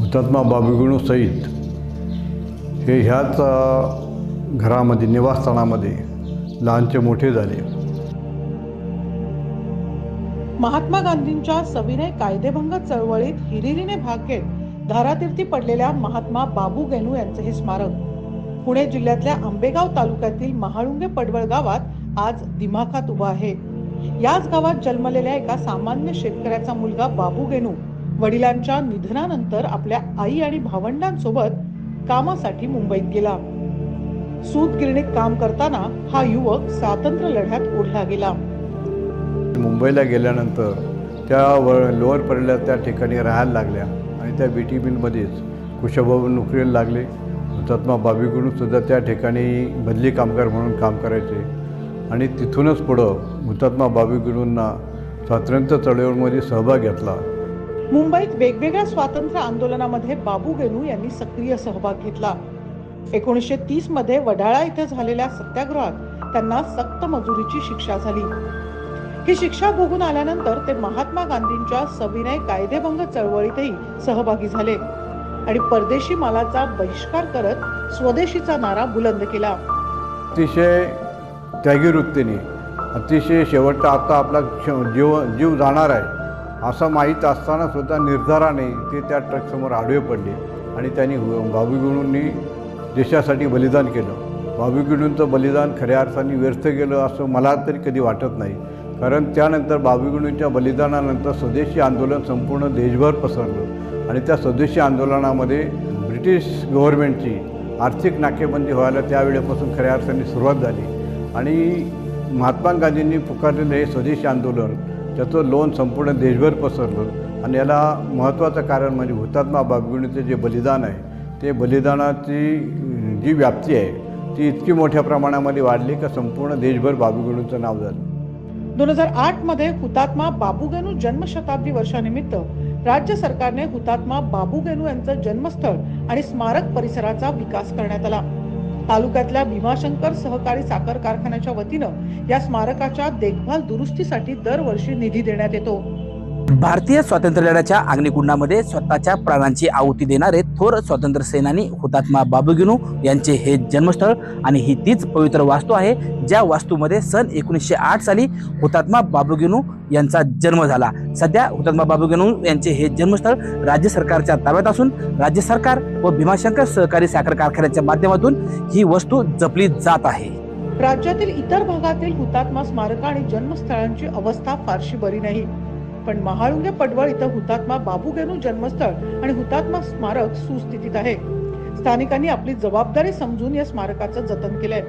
हुतात्मा बाबू सहित हे ह्याच घरामध्ये निवासस्थानामध्ये लहानचे मोठे झाले। महात्मा गांधींच्या सविनय कायदेभंग चळवळीत हिरिरीने भाग घेत धारातीर्थी पडलेल्या महात्मा बाबू गेनू यांचे हे स्मारक पुणे जिल्ह्यातल्या आंबेगाव तालुक्यातील महाळुंगे पडवळ गावात आज दिमाखात उभा आहे। याच गावात जन्मलेल्या एका सामान्य शेतकऱ्याचा मुलगा बाबू गेनू वडिलांच्या निधनानंतर आपल्या आई आणि भावंडांसोबत कामासाठी मुंबईत गेला। सूतगिरणीत काम करताना हा युवक स्वातंत्र्य लढ्यात ओढला गेला। मुंबईला गेल्यानंतर त्या लोअर पडल्या त्या ठिकाणी राहायला लागल्या आणि त्या बीटी मिलमध्येच कुशाभाऊ नोकरीला लागले। हुतात्मा बाबू गेनू सुद्धा त्या ठिकाणी बदली कामगार म्हणून काम करायचे आणि तिथूनच पुढं हुतात्मा बाबू गेनूंना स्वातंत्र्य चळवळीमध्ये सहभाग घेतला। मुंबईत वेगवेगळ्या स्वातंत्र्य आंदोलनामध्ये बाबू गेनू यांनी सक्रिय सहभाग घेतला। 1930 मध्ये वडाळा इथे झालेल्या सत्याग्रहात त्यांना सक्त मजुरीची शिक्षा झाली। ही शिक्षा भोगून आल्यानंतर ते महात्मा गांधींच्या सविनय कायदेभंग चळवळीतही सहभागी झाले आणि परदेशी मालाचा बहिष्कार करत स्वदेशीचा नारा बुलंद केला। अतिशय त्यागी वृत्तीने अतिशय शेवटचा आता आपला जीव जाणार आहे असं माहीत असताना सुद्धा निर्धाराने ते त्या ट्रकसमोर आडवे पडले आणि त्यांनी बाबू गेनूंनी देशासाठी बलिदान केलं। बाबू गेनूंचं बलिदान खऱ्या अर्थाने व्यर्थ गेलं असं मला तरी कधी वाटत नाही, कारण त्यानंतर बाबू गेनूंच्या बलिदानानंतर स्वदेशी आंदोलन संपूर्ण देशभर पसरलं आणि त्या स्वदेशी आंदोलनामध्ये ब्रिटिश गव्हर्नमेंटची आर्थिक नाकेबंदी व्हायला त्यावेळेपासून खऱ्या अर्थाने सुरुवात झाली आणि महात्मा गांधींनी पुकारलेलं हे स्वदेशी आंदोलन त्याचं लोन संपूर्ण देशभर पसरलं आणि याला महत्त्वाचं कारण म्हणजे हुतात्मा बाबू गेनूंचे जे बलिदान आहे ते बलिदानाची जी व्याप्ती आहे ती इतकी मोठ्या प्रमाणामध्ये वाढली की संपूर्ण देशभर बाबू गेनूंचं नाव झालं। 2008 मध्ये हुतात्मा बाबू गेनू जन्मशताब्दी वर्षानिमित्त राज्य सरकारने हुतात्मा बाबू गेनू यांचं जन्मस्थळ आणि स्मारक परिसराचा विकास करण्यात आला। तालुक्यातल्या भीमाशंकर सहकारी साखर कारखान्याच्या वतीनं या स्मारकाच्या देखभाल दुरुस्तीसाठी दरवर्षी निधी देण्यात येतो। भारतीय स्वातंत्र्य लढ्याच्या अग्निकुंडामध्ये स्वतःच्या प्राणांची आहुती देणारे थोर स्वातंत्र्य सेनानी हुतात्मा बाबू गेनू यांचे हे जन्मस्थळ आणि ही तीच पवित्र वास्तू आहे ज्या वास्तूमध्ये सन 1908 साली हुतात्मा बाबू गेनू यांचा जन्म झाला। सध्या हुतात्मा बाबू गेनू यांचे हे जन्मस्थळ राज्य सरकारच्या ताब्यात असून राज्य सरकार व भीमाशंकर सहकारी साखर कारखान्याच्या माध्यमातून ही वस्तू जपली जात आहे। राज्यातील इतर भागातील हुतात्मा स्मारक आणि जन्मस्थळांची अवस्था फारशी बरी नाही, पण महाळुंगे पडवळ इथं हुतात्मा बाबू गेनू जन्मस्थळ आणि हुतात्मा स्मारक सुस्थितीत आहे। स्थानिकांनी आपली जबाबदारी समजून या स्मारकाचं जतन केलंय।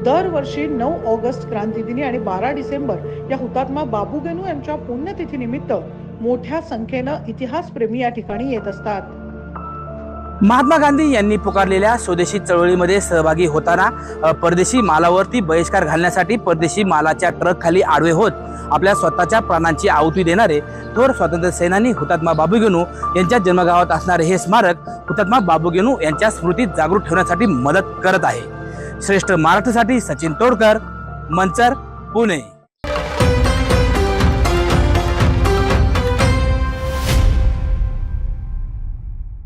दरवर्षी 9 ऑगस्ट क्रांती दिनी आणि 12 डिसेंबर या हुतात्मा बाबू गेनू यांच्या पुण्यतिथी निमित्त मोठ्या संख्येनं इतिहासप्रेमी या ठिकाणी येत असतात। महात्मा गांधी यांनी पुकारलेल्या स्वदेशी चळवळीमध्ये सहभागी होताना परदेशी मालावरती बहिष्कार घालण्यासाठी परदेशी मालाच्या ट्रक खाली आडवे होत आपल्या स्वतःच्या प्राणांची आहुती देणारे थोर स्वातंत्र्य सेनानी हुतात्मा बाबू गेनू यांच्या जन्मगावात असणारे हे स्मारक हुतात्मा बाबू गेनू यांच्या स्मृतीत जागृत ठेवण्यासाठी मदत करत आहे। श्रेष्ठ महाराष्ट्रासाठी सचिन तोडकर, मंचर, पुणे।